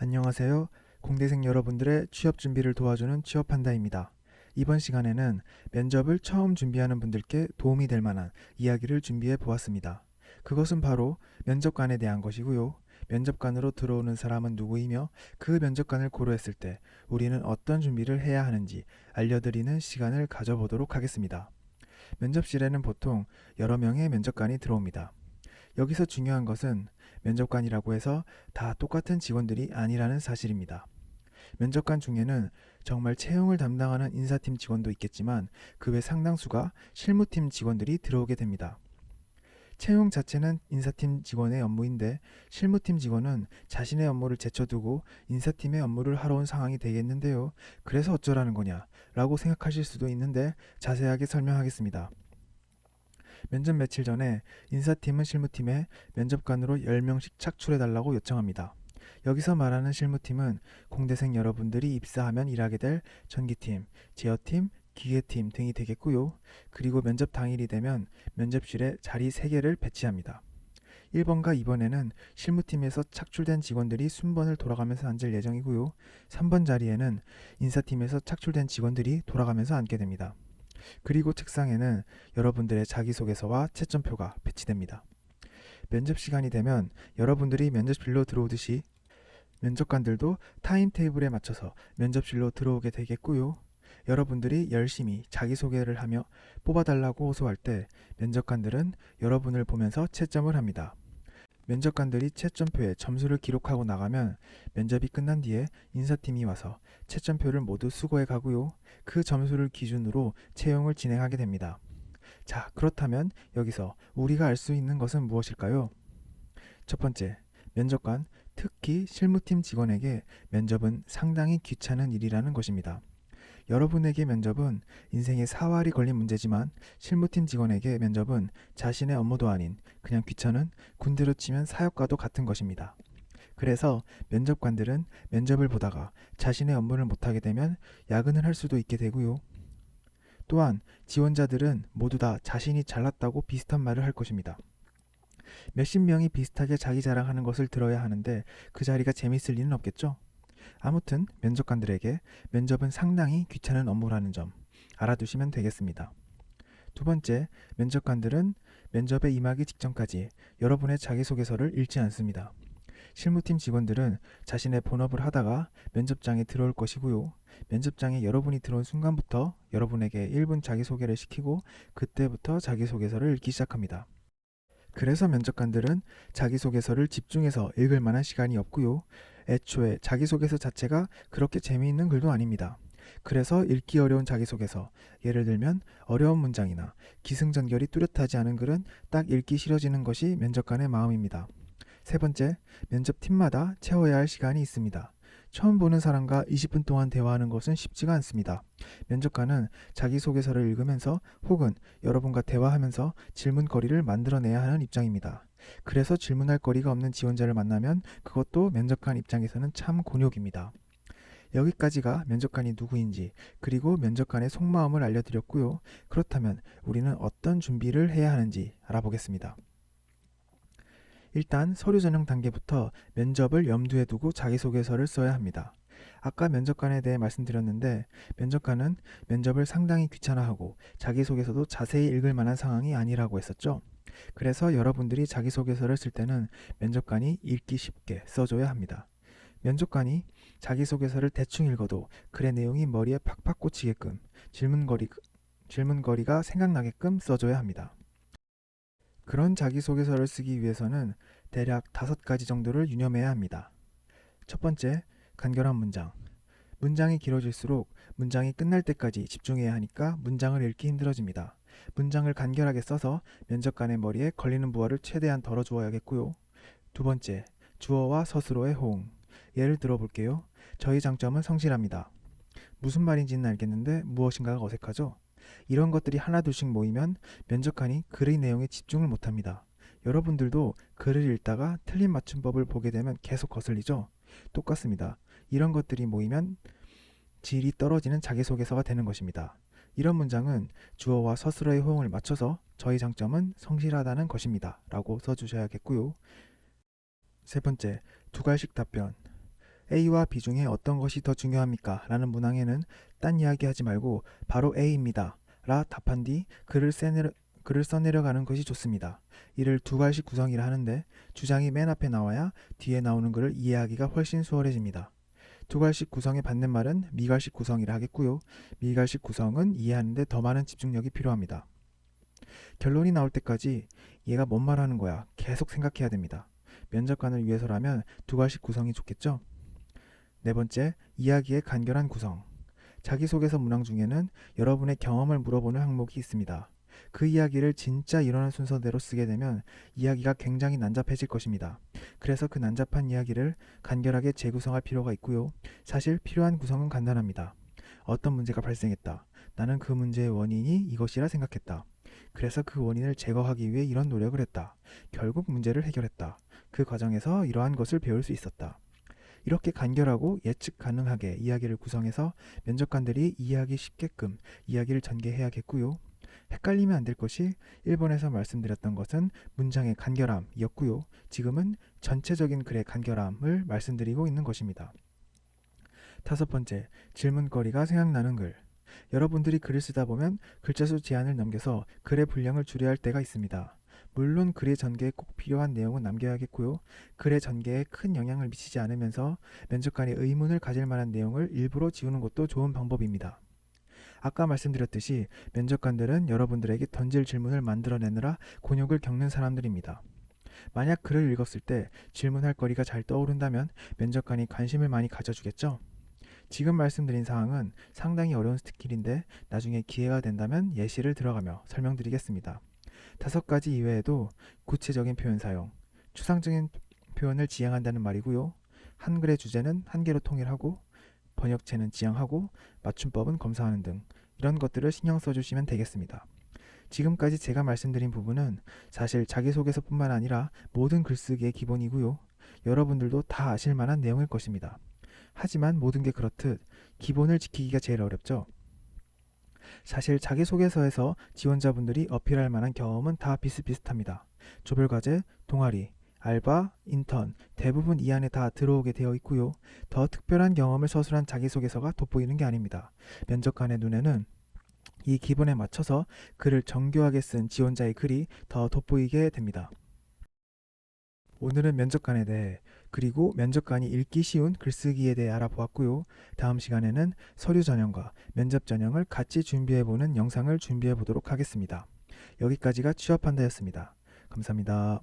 안녕하세요. 공대생 여러분들의 취업 준비를 도와주는 취업판다입니다. 이번 시간에는 면접을 처음 준비하는 분들께 도움이 될 만한 이야기를 준비해 보았습니다. 그것은 바로 면접관에 대한 것이고요. 면접관으로 들어오는 사람은 누구이며 그 면접관을 고려했을 때 우리는 어떤 준비를 해야 하는지 알려드리는 시간을 가져보도록 하겠습니다. 면접실에는 보통 여러 명의 면접관이 들어옵니다. 여기서 중요한 것은 면접관이라고 해서 다 똑같은 직원들이 아니라는 사실입니다. 면접관 중에는 정말 채용을 담당하는 인사팀 직원도 있겠지만 그 외 상당수가 실무팀 직원들이 들어오게 됩니다. 채용 자체는 인사팀 직원의 업무인데 실무팀 직원은 자신의 업무를 제쳐두고 인사팀의 업무를 하러 온 상황이 되겠는데요. 그래서 어쩌라는 거냐 라고 생각하실 수도 있는데 자세하게 설명하겠습니다. 면접 며칠 전에 인사팀은 실무팀에 면접관으로 10명씩 착출해달라고 요청합니다. 여기서 말하는 실무팀은 공대생 여러분들이 입사하면 일하게 될 전기팀, 제어팀, 기계팀 등이 되겠고요. 그리고 면접 당일이 되면 면접실에 자리 3개를 배치합니다. 1번과 2번에는 실무팀에서 착출된 직원들이 순번을 돌아가면서 앉을 예정이고요. 3번 자리에는 인사팀에서 착출된 직원들이 돌아가면서 앉게 됩니다. 그리고 책상에는 여러분들의 자기소개서와 채점표가 배치됩니다. 면접 시간이 되면 여러분들이 면접실로 들어오듯이 면접관들도 타임테이블에 맞춰서 면접실로 들어오게 되겠고요. 여러분들이 열심히 자기소개를 하며 뽑아달라고 호소할 때 면접관들은 여러분을 보면서 채점을 합니다. 면접관들이 채점표에 점수를 기록하고 나가면 면접이 끝난 뒤에 인사팀이 와서 채점표를 모두 수거해 가고요. 그 점수를 기준으로 채용을 진행하게 됩니다. 자, 그렇다면 여기서 우리가 알 수 있는 것은 무엇일까요? 첫 번째, 면접관, 특히 실무팀 직원에게 면접은 상당히 귀찮은 일이라는 것입니다. 여러분에게 면접은 인생의 사활이 걸린 문제지만 실무팀 직원에게 면접은 자신의 업무도 아닌 그냥 귀찮은 군대로 치면 사역과도 같은 것입니다. 그래서 면접관들은 면접을 보다가 자신의 업무를 못하게 되면 야근을 할 수도 있게 되고요. 또한 지원자들은 모두 다 자신이 잘났다고 비슷한 말을 할 것입니다. 몇십 명이 비슷하게 자기 자랑하는 것을 들어야 하는데 그 자리가 재밌을 리는 없겠죠? 아무튼 면접관들에게 면접은 상당히 귀찮은 업무라는 점 알아두시면 되겠습니다. 두 번째, 면접관들은 면접에 임하기 직전까지 여러분의 자기소개서를 읽지 않습니다. 실무팀 직원들은 자신의 본업을 하다가 면접장에 들어올 것이고요. 면접장에 여러분이 들어온 순간부터 여러분에게 1분 자기소개를 시키고 그때부터 자기소개서를 읽기 시작합니다. 그래서 면접관들은 자기소개서를 집중해서 읽을 만한 시간이 없고요. 애초에 자기소개서 자체가 그렇게 재미있는 글도 아닙니다. 그래서 읽기 어려운 자기소개서, 예를 들면 어려운 문장이나 기승전결이 뚜렷하지 않은 글은 딱 읽기 싫어지는 것이 면접관의 마음입니다. 세 번째, 면접팀마다 채워야 할 시간이 있습니다. 처음 보는 사람과 20분 동안 대화하는 것은 쉽지가 않습니다. 면접관은 자기소개서를 읽으면서 혹은 여러분과 대화하면서 질문거리를 만들어내야 하는 입장입니다. 그래서 질문할 거리가 없는 지원자를 만나면 그것도 면접관 입장에서는 참 곤욕입니다. 여기까지가 면접관이 누구인지 그리고 면접관의 속마음을 알려드렸고요. 그렇다면 우리는 어떤 준비를 해야 하는지 알아보겠습니다. 일단 서류 전형 단계부터 면접을 염두에 두고 자기소개서를 써야 합니다. 아까 면접관에 대해 말씀드렸는데 면접관은 면접을 상당히 귀찮아하고 자기소개서도 자세히 읽을 만한 상황이 아니라고 했었죠. 그래서 여러분들이 자기소개서를 쓸 때는 면접관이 읽기 쉽게 써줘야 합니다. 면접관이 자기소개서를 대충 읽어도 글의 내용이 머리에 팍팍 꽂히게끔 질문거리가 생각나게끔 써줘야 합니다. 그런 자기소개서를 쓰기 위해서는 대략 5가지 정도를 유념해야 합니다. 첫 번째, 간결한 문장. 문장이 길어질수록 문장이 끝날 때까지 집중해야 하니까 문장을 읽기 힘들어집니다. 문장을 간결하게 써서 면접관의 머리에 걸리는 부하를 최대한 덜어주어야겠고요. 두 번째, 주어와 서술어의 호응. 예를 들어볼게요. 저희 장점은 성실합니다. 무슨 말인지는 알겠는데 무엇인가가 어색하죠? 이런 것들이 하나둘씩 모이면 면접관이 글의 내용에 집중을 못합니다. 여러분들도 글을 읽다가 틀린 맞춤법을 보게 되면 계속 거슬리죠? 똑같습니다. 이런 것들이 모이면 질이 떨어지는 자기소개서가 되는 것입니다. 이런 문장은 주어와 서술어의 호응을 맞춰서 저희 장점은 성실하다는 것입니다. 라고 써주셔야겠고요. 세 번째, 두갈식 답변. A와 B 중에 어떤 것이 더 중요합니까? 라는 문항에는 딴 이야기 하지 말고 바로 A입니다. 라 답한 뒤 글을 써내려가는 것이 좋습니다. 이를 두괄식 구성이라 하는데 주장이 맨 앞에 나와야 뒤에 나오는 글을 이해하기가 훨씬 수월해집니다. 두괄식 구성의 반대말은 미괄식 구성이라 하겠고요. 미괄식 구성은 이해하는데 더 많은 집중력이 필요합니다. 결론이 나올 때까지 얘가 뭔 말하는 거야 계속 생각해야 됩니다. 면접관을 위해서라면 두괄식 구성이 좋겠죠? 네 번째, 이야기의 간결한 구성. 자기소개서 문항 중에는 여러분의 경험을 물어보는 항목이 있습니다. 그 이야기를 진짜 일어난 순서대로 쓰게 되면 이야기가 굉장히 난잡해질 것입니다. 그래서 그 난잡한 이야기를 간결하게 재구성할 필요가 있고요. 사실 필요한 구성은 간단합니다. 어떤 문제가 발생했다. 나는 그 문제의 원인이 이것이라 생각했다. 그래서 그 원인을 제거하기 위해 이런 노력을 했다. 결국 문제를 해결했다. 그 과정에서 이러한 것을 배울 수 있었다. 이렇게 간결하고 예측 가능하게 이야기를 구성해서 면접관들이 이해하기 쉽게끔 이야기를 전개해야겠고요. 헷갈리면 안 될 것이 1번에서 말씀드렸던 것은 문장의 간결함이었고요. 지금은 전체적인 글의 간결함을 말씀드리고 있는 것입니다. 다섯 번째, 질문거리가 생각나는 글. 여러분들이 글을 쓰다 보면 글자수 제한을 넘겨서 글의 분량을 줄여야 할 때가 있습니다. 물론 글의 전개에 꼭 필요한 내용은 남겨야겠고요. 글의 전개에 큰 영향을 미치지 않으면서 면접관이 의문을 가질 만한 내용을 일부러 지우는 것도 좋은 방법입니다. 아까 말씀드렸듯이 면접관들은 여러분들에게 던질 질문을 만들어내느라 곤욕을 겪는 사람들입니다. 만약 글을 읽었을 때 질문할 거리가 잘 떠오른다면 면접관이 관심을 많이 가져주겠죠? 지금 말씀드린 사항은 상당히 어려운 스킬인데 나중에 기회가 된다면 예시를 들어가며 설명드리겠습니다. 5가지 이외에도 구체적인 표현 사용, 추상적인 표현을 지향한다는 말이고요. 한글의 주제는 한계로 통일하고 번역체는 지향하고 맞춤법은 검사하는 등 이런 것들을 신경 써주시면 되겠습니다. 지금까지 제가 말씀드린 부분은 사실 자기소개서뿐만 아니라 모든 글쓰기의 기본이고요. 여러분들도 다 아실 만한 내용일 것입니다. 하지만 모든 게 그렇듯 기본을 지키기가 제일 어렵죠. 사실 자기소개서에서 지원자분들이 어필할 만한 경험은 다 비슷비슷합니다. 조별과제, 동아리, 알바, 인턴 대부분 이 안에 다 들어오게 되어 있고요. 더 특별한 경험을 서술한 자기소개서가 돋보이는 게 아닙니다. 면접관의 눈에는 이 기본에 맞춰서 글을 정교하게 쓴 지원자의 글이 더 돋보이게 됩니다. 오늘은 면접관에 대해 그리고 면접관이 읽기 쉬운 글쓰기에 대해 알아보았고요. 다음 시간에는 서류 전형과 면접 전형을 같이 준비해보는 영상을 준비해 보도록 하겠습니다. 여기까지가 취업한다였습니다. 감사합니다.